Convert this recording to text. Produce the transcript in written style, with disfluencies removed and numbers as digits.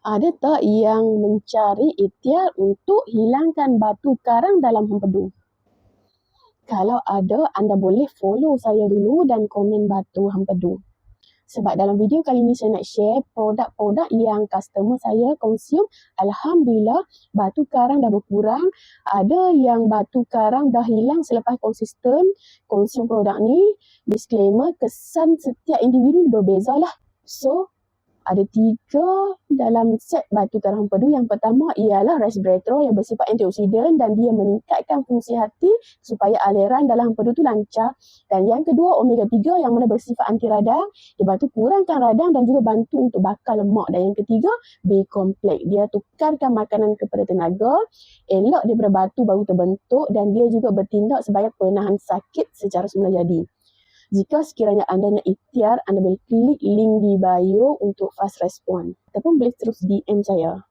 Ada tak yang mencari ikhtiar untuk hilangkan batu karang dalam hempedu? Kalau ada, anda boleh follow saya dulu dan komen batu hempedu. Sebab dalam video kali ini saya nak share produk-produk yang customer saya consume. Alhamdulillah, batu karang dah berkurang. Ada yang batu karang dah hilang selepas konsisten consume produk ni. Disclaimer, kesan setiap individu berbeza lah. So, ada 3 dalam set batu karang hempedu. Yang pertama ialah resveratrol yang bersifat antioksidan dan dia meningkatkan fungsi hati supaya aliran dalam hempedu tu lancar. Dan yang kedua, omega 3 yang mana bersifat anti radang. Dia bantu kurangkan radang dan juga bantu untuk bakar lemak. Dan yang ketiga, B-complex. Dia tukarkan makanan kepada tenaga, elak daripada batu baru terbentuk dan dia juga bertindak sebagai penahan sakit secara semula jadi. Jika sekiranya anda nak ikhtiar, anda boleh klik link di bio untuk fast respon. Ataupun boleh terus DM saya.